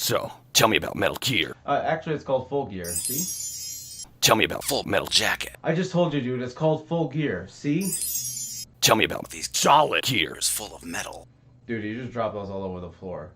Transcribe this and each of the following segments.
So, tell me about Metal Gear. Actually, it's called Full Gear, see? Tell me about Full Metal Jacket. I just told you, dude, it's called Full Gear, see? Tell me about these solid gears full of metal. Dude, you just dropped those all over the floor.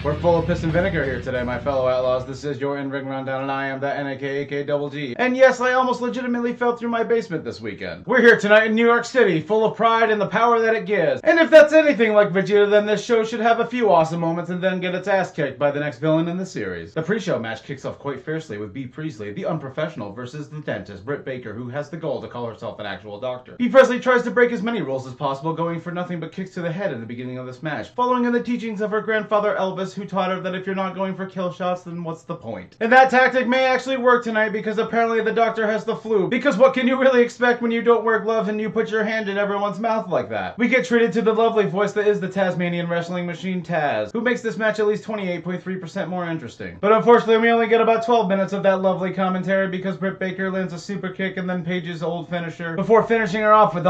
We're full of piss and vinegar here today, my fellow outlaws. This is your in-ring rundown, and I am that N-A-K-A-K-double-G. And yes, I almost legitimately fell through my basement this weekend. We're here tonight in New York City, full of pride and the power that it gives. And if that's anything like Vegeta, then this show should have a few awesome moments and then get its ass kicked by the next villain in the series. The pre-show match kicks off quite fiercely with Bea Priestley, the unprofessional, versus the dentist, Britt Baker, who has the goal to call herself an actual doctor. Bea Priestley tries to break as many rules as possible, going for nothing but kicks to the head in the beginning of this match, following in the teachings of her grandfather Elvis, who taught her that if you're not going for kill shots, then what's the point? And that tactic may actually work tonight because apparently the doctor has the flu. Because what can you really expect when you don't wear gloves and you put your hand in everyone's mouth like that? We get treated to the lovely voice that is the Tasmanian wrestling machine Taz, who makes this match at least 28.3% more interesting. But unfortunately, we only get about 12 minutes of that lovely commentary because Britt Baker lands a super kick and then Paige's old finisher before finishing her off with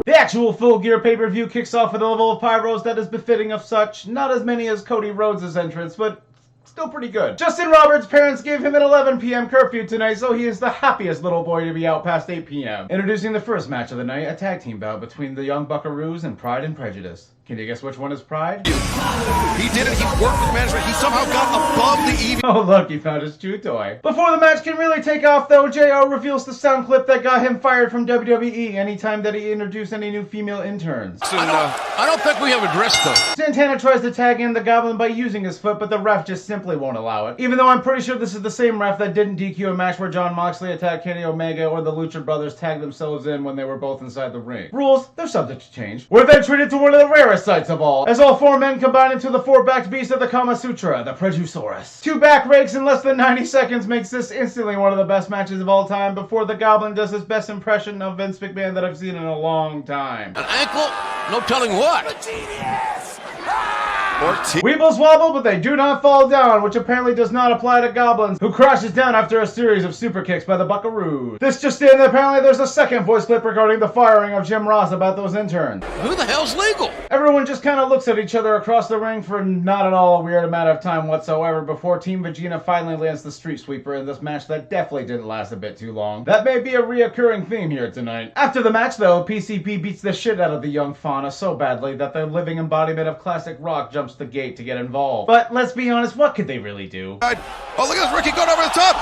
The actual Full Gear pay-per-view kicks off with a level of pyros that is befitting of such. Not as many as Cody Rhodes' entrance, but still pretty good. Justin Roberts' parents gave him an 11 p.m. curfew tonight, so he is the happiest little boy to be out past 8 p.m. Introducing the first match of the night, a tag team bout between the Young Buckaroos and Pride and Prejudice. Can you guess which one is Pride? He did it. He worked with management. He somehow got above the EV. Oh, look, he found his chew toy. Before the match can really take off, though, JR reveals the sound clip that got him fired from WWE anytime that he introduced any new female interns. I don't think we have addressed them. Santana tries to tag in the Goblin by using his foot, but the ref just simply won't allow it. Even though I'm pretty sure this is the same ref that didn't DQ a match where Jon Moxley attacked Kenny Omega or the Lucha Brothers tagged themselves in when they were both inside the ring. Rules, they're subject to change. We're then treated to one of the rarest sights of all, as all four men combine into the four-backed beast of the Kama Sutra, the Prejusaurus. 2 back rakes in less than 90 seconds makes this instantly one of the best matches of all time before the Goblin does his best impression of Vince McMahon that I've seen in a long time. An ankle? No telling what. Weebles wobble, but they do not fall down, which apparently does not apply to Goblins, who crashes down after a series of super kicks by the Buckaroos. This just in, apparently there's a second voice clip regarding the firing of Jim Ross about those interns. Who the hell's legal? Everyone just kind of looks at each other across the ring for not at all a weird amount of time whatsoever before Team Vegeta finally lands the Street Sweeper in this match that definitely didn't last a bit too long. That may be a reoccurring theme here tonight. After the match, though, PCP beats the shit out of the young fauna so badly that the living embodiment of classic rock jumps the gate to get involved. But let's be honest, what could they really do? Oh, look at this, Ricky going over the top.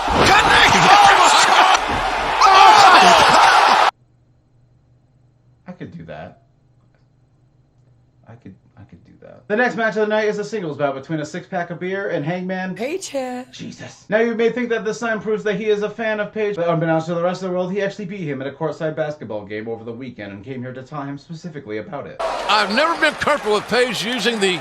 I could do that. I could do that. The next match of the night is a singles bout between a 6-pack of beer and Hangman Page. Jesus. Now you may think that this sign proves that he is a fan of Page, but unbeknownst to the rest of the world, he actually beat him at a courtside basketball game over the weekend and came here to tell him specifically about it. I've never been comfortable with Page using the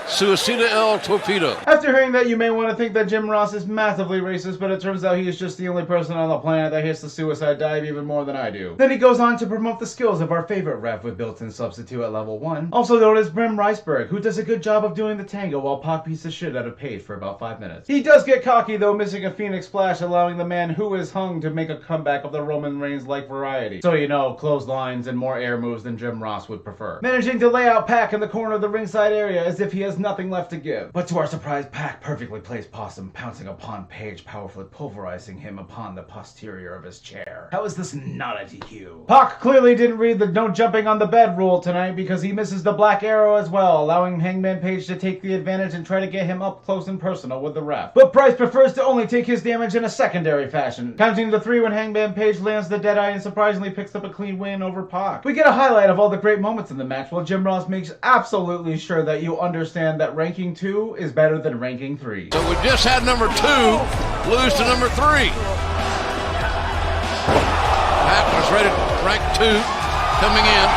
Suicida El Torpedo. After hearing that, you may want to think that Jim Ross is massively racist, but it turns out he is just the only person on the planet that hits the suicide dive even more than I do. Then he goes on to promote the skills of our favorite ref with built-in substitute at level 1, also known as Brim Riceberg, who does a good job of doing the tango while Pac beats the shit out of Page for about 5 minutes. He does get cocky though, missing a Phoenix Splash, allowing the man who is hung to make a comeback of the Roman Reigns-like variety. So you know, clotheslines and more air moves than Jim Ross would prefer. Managing to lay out Pac in the corner of the ringside area as if he has nothing left to give. But to our surprise, Pac perfectly plays possum, pouncing upon Page, powerfully pulverizing him upon the posterior of his chair. How is this not a DQ? Pac clearly didn't read the no jumping on the bed rule tonight because he misses the black arrow as well, allowing Hangman Page to take the advantage and try to get him up close and personal with the ref. But Price prefers to only take his damage in a secondary fashion, counting to 3 when Hangman Page lands the Deadeye and surprisingly picks up a clean win over Pac. We get a highlight of all the great moments in the match while Jim Ross makes absolutely sure that you understand that ranking 2 is better than ranking 3. So we just had number 2 lose to number 3. Pat was rated rank 2 coming in.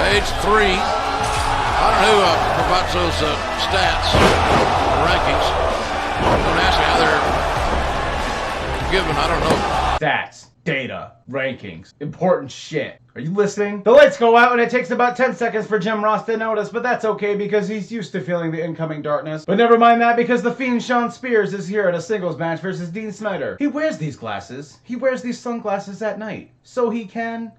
Page 3. I don't know who provides those stats, rankings. Don't ask me how they're given. I don't know. Stats. data, rankings, important shit. Are you listening? The lights go out and it takes about 10 seconds for Jim Ross to notice, but that's okay because he's used to feeling the incoming darkness. But never mind that because the Fiend Shawn Spears is here at a singles match versus Dean Snider. He wears these glasses. He wears these sunglasses at night. So he can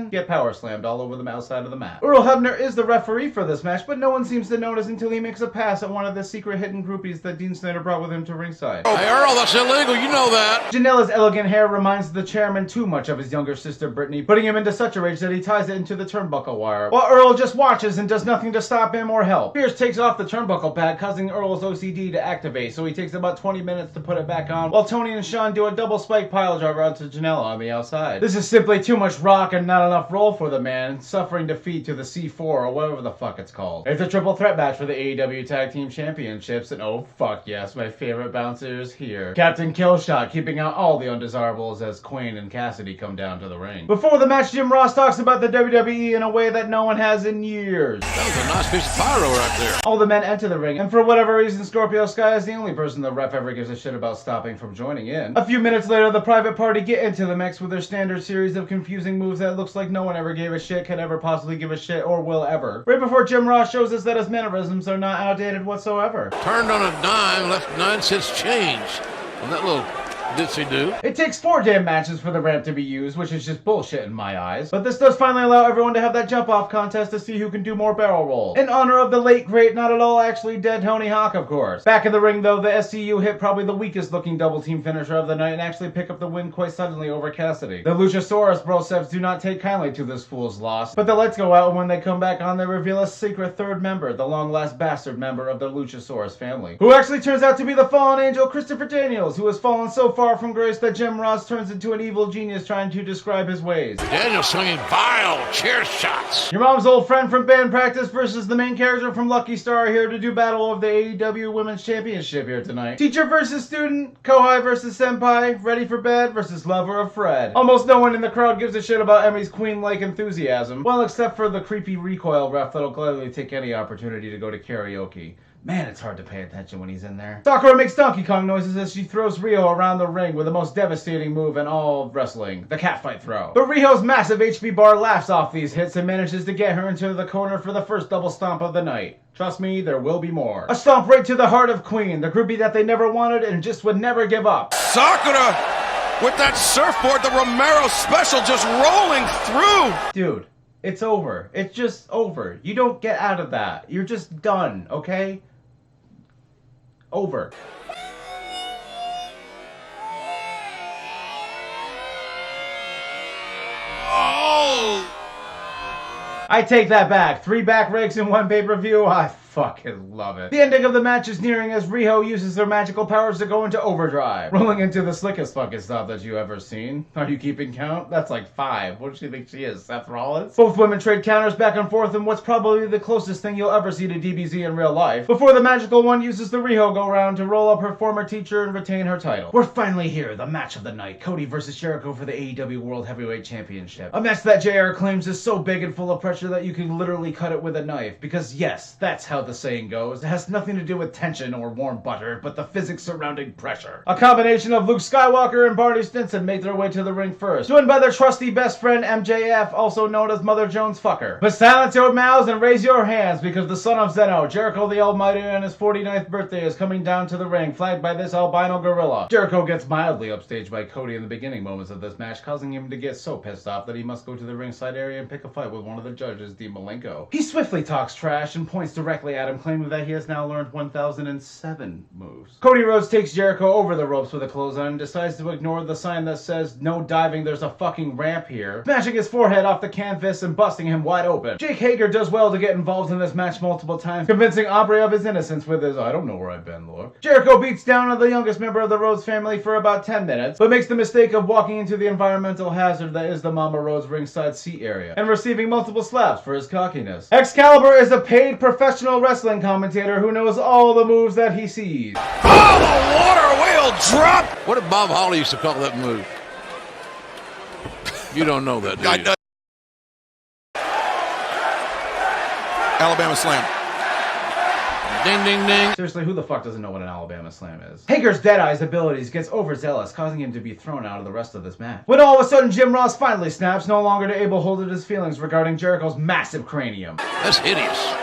get power slammed all over the outside of the mat. Earl Hebner is the referee for this match, but no one seems to notice until he makes a pass at one of the secret hidden groupies that Dean Snider brought with him to ringside. Hey, Earl, that's illegal. You know that. Janela's elegant hair reminds the chairman too much of his younger sister Brittany, putting him into such a rage that he ties it into the turnbuckle wire, while Earl just watches and does nothing to stop him or help. Spears takes off the turnbuckle pad, causing Earl's OCD to activate, so he takes about 20 minutes to put it back on, while Tony and Shawn do a double spike pile driver onto Janela on the outside. This is simply too much rock and not enough roll for the man, suffering defeat to the C4 or whatever the fuck it's called. It's a triple threat match for the AEW Tag Team Championships, and oh fuck yes, my favorite bouncer is here. Captain Killshot keeping out all the undesirables as Queen and Cassidy come down to the ring. Before the match, Jim Ross talks about the WWE in a way that no one has in years. That was a nice piece of pyro right there. All the men enter the ring, and for whatever reason, Scorpio Sky is the only person the ref ever gives a shit about stopping from joining in. A few minutes later, the Private Party get into the mix with their standard series of confusing moves that looks like no one ever gave a shit, can ever possibly give a shit, or will ever. Right before Jim Ross shows us that his mannerisms are not outdated whatsoever. Turned on a dime, left 9 cents change on that little ditsy-do. It takes 4 damn matches for the ramp to be used, which is just bullshit in my eyes. But this does finally allow everyone to have that jump-off contest to see who can do more barrel rolls. In honor of the late, great, not at all actually dead Tony Hawk, of course. Back in the ring, though, the SCU hit probably the weakest-looking double-team finisher of the night and actually pick up the win quite suddenly over Cassidy. The Luchasaurus Broseps do not take kindly to this fool's loss, but the lights go out and when they come back on, they reveal a secret third member, the long-last bastard member of the Luchasaurus family, who actually turns out to be the fallen angel Christopher Daniels, who has fallen so far from grace that Jim Ross turns into an evil genius trying to describe his ways. Daniel's swinging vile chair shots. Your mom's old friend from band practice versus the main character from Lucky Star here to do battle of the AEW Women's Championship here tonight. Teacher versus student, Kohai versus senpai, ready for bed versus lover of Fred. Almost no one in the crowd gives a shit about Emmy's queen-like enthusiasm, well except for the creepy recoil ref that'll gladly take any opportunity to go to karaoke. Man, it's hard to pay attention when he's in there. Sakura makes Donkey Kong noises as she throws Riho around the ring with the most devastating move in all of wrestling, the catfight throw. But Riho's massive HP bar laughs off these hits and manages to get her into the corner for the first double stomp of the night. Trust me, there will be more. A stomp right to the heart of Queen, the groupie that they never wanted and just would never give up. Sakura with that surfboard, the Romero special just rolling through. Dude, it's over. It's just over. You don't get out of that. You're just done, okay? Over. Oh! I take that back. 3 back rakes in 1 pay-per-view. I fucking love it. The ending of the match is nearing as Riho uses their magical powers to go into overdrive, rolling into the slickest fucking stuff that you ever seen. Are you keeping count? That's like 5. What does she think she is, Seth Rollins? Both women trade counters back and forth in what's probably the closest thing you'll ever see to DBZ in real life, before the magical one uses the Riho go-round to roll up her former teacher and retain her title. We're finally here, the match of the night, Cody versus Jericho for the AEW World Heavyweight Championship. A match that JR claims is so big and full of pressure that you can literally cut it with a knife, because yes, that's how the saying goes. It has nothing to do with tension or warm butter, but the physics surrounding pressure. A combination of Luke Skywalker and Barney Stinson make their way to the ring first, joined by their trusty best friend MJF, also known as Mother Jones Fucker. But silence your mouths and raise your hands, because the son of Zeno, Jericho the Almighty, on his 49th birthday is coming down to the ring, flagged by this albino gorilla. Jericho gets mildly upstaged by Cody in the beginning moments of this match, causing him to get so pissed off that he must go to the ringside area and pick a fight with one of the judges, Dean Malenko. He swiftly talks trash and points directly at him, claiming that he has now learned 1007 moves. Cody Rhodes takes Jericho over the ropes with a clothesline and decides to ignore the sign that says, "No diving, there's a fucking ramp here," smashing his forehead off the canvas and busting him wide open. Jake Hager does well to get involved in this match multiple times, convincing Aubrey of his innocence with his "I don't know where I've been" look. Jericho beats down on the youngest member of the Rhodes family for about 10 minutes, but makes the mistake of walking into the environmental hazard that is the Mama Rhodes ringside seat area, and receiving multiple slaps for his cockiness. Excalibur is a paid professional wrestling commentator who knows all the moves that he sees. Oh, the water wheel drop! What did Bob Holly used to call that move? You don't know that, do Guy you? does. Alabama slam. Ding, ding, ding. Seriously, who the fuck doesn't know what an Alabama Slam is? Hager's Deadeye's abilities gets overzealous, causing him to be thrown out of the rest of this match. When all of a sudden Jim Ross finally snaps, no longer able to hold his feelings regarding Jericho's massive cranium. That's hideous.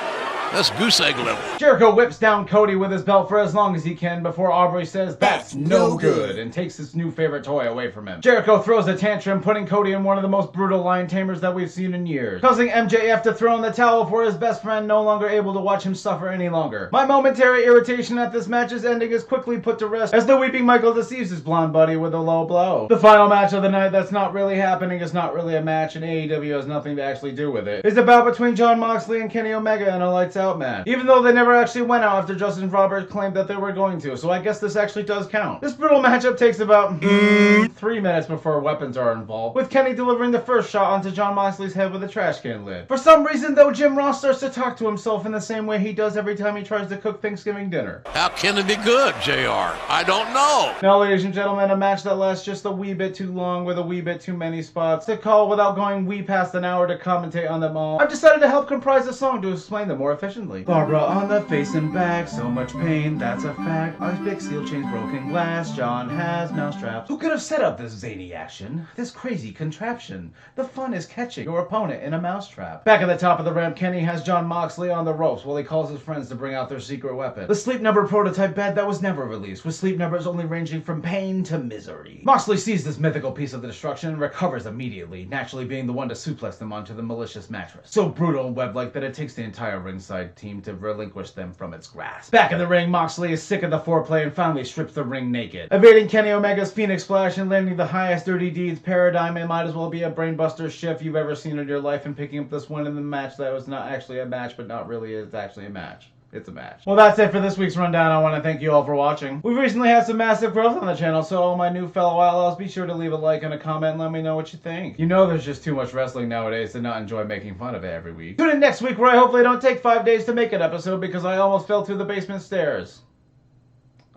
That's goose egg level. Jericho whips down Cody with his belt for as long as he can before Aubrey says, "That's no good," and takes his new favorite toy away from him. Jericho throws a tantrum, putting Cody in one of the most brutal lion tamers that we've seen in years, causing MJF to throw in the towel for his best friend, no longer able to watch him suffer any longer. My momentary irritation at this match's ending is quickly put to rest as the weeping Michael deceives his blonde buddy with a low blow. The final match of the night that's not really happening is not really a match, and AEW has nothing to actually do with it. It's a bout between Jon Moxley and Kenny Omega in a lights out match, even though they never actually went out after Justin Roberts claimed that they were going to, so I guess this actually does count. This brutal matchup takes about 3 minutes before weapons are involved, with Kenny delivering the first shot onto Jon Moxley's head with a trash can lid. For some reason though, Jim Ross starts to talk to himself in the same way he does every time he tries to cook Thanksgiving dinner. How can it be good, JR? I don't know. Now, ladies and gentlemen, a match that lasts just a wee bit too long with a wee bit too many spots to call without going wee past an hour to commentate on them all. I've decided to help comprise a song to explain them more efficiently. Barbara on the face and back, so much pain, that's a fact. Ice pick, steel chains, broken glass, John has mousetraps. Who could have set up this zany action? This crazy contraption? The fun is catching your opponent in a mousetrap. Back at the top of the ramp, Kenny has Jon Moxley on the ropes while he calls his friends to bring out their secret weapon, the Sleep Number prototype bed that was never released, with sleep numbers only ranging from pain to misery. Moxley sees this mythical piece of the destruction and recovers immediately, naturally being the one to suplex them onto the malicious mattress, so brutal and web-like that it takes the entire ringside team to relinquish them from its grasp. Back in the ring, Moxley is sick of the foreplay and finally strips the ring naked, evading Kenny Omega's Phoenix Splash and landing the highest Dirty Deeds paradigm. It might as well be a brainbuster shift you've ever seen in your life, and picking up this win in the match that was not actually a match, but not really is actually a match. It's a match. Well, that's it for this week's rundown. I want to thank you all for watching. We've recently had some massive growth on the channel, so all my new fellow outlaws, be sure to leave a like and a comment and let me know what you think. You know there's just too much wrestling nowadays to not enjoy making fun of it every week. Tune in next week where I hopefully don't take 5 days to make an episode because I almost fell through the basement stairs.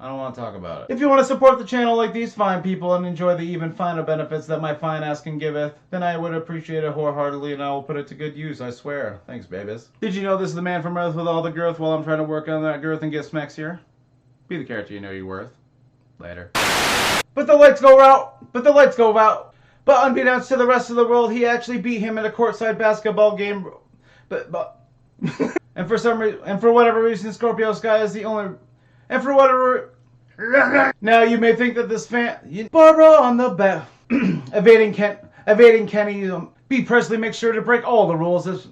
I don't want to talk about it. If you want to support the channel like these fine people and enjoy the even finer benefits that my fine ass can giveth, then I would appreciate it wholeheartedly and I will put it to good use, I swear. Thanks, babies. Did you know this is the man from Earth with all the girth while I'm trying to work on that girth and get smacks here? Be the character you know you're worth. Later. But the lights go out. But unbeknownst to the rest of the world, he actually beat him in a courtside basketball game. But and for whatever reason, Scorpio Sky is the only. And for whatever... Now, you may think that this Barbara on the back... evading Kenny... B. Presley makes sure to break all the rules as...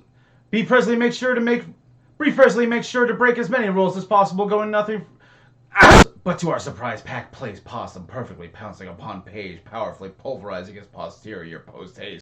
B. Presley makes sure to break as many rules as possible, going nothing... But to our surprise, Pac plays possum, perfectly pouncing upon Paige, powerfully pulverizing his posterior post-haste.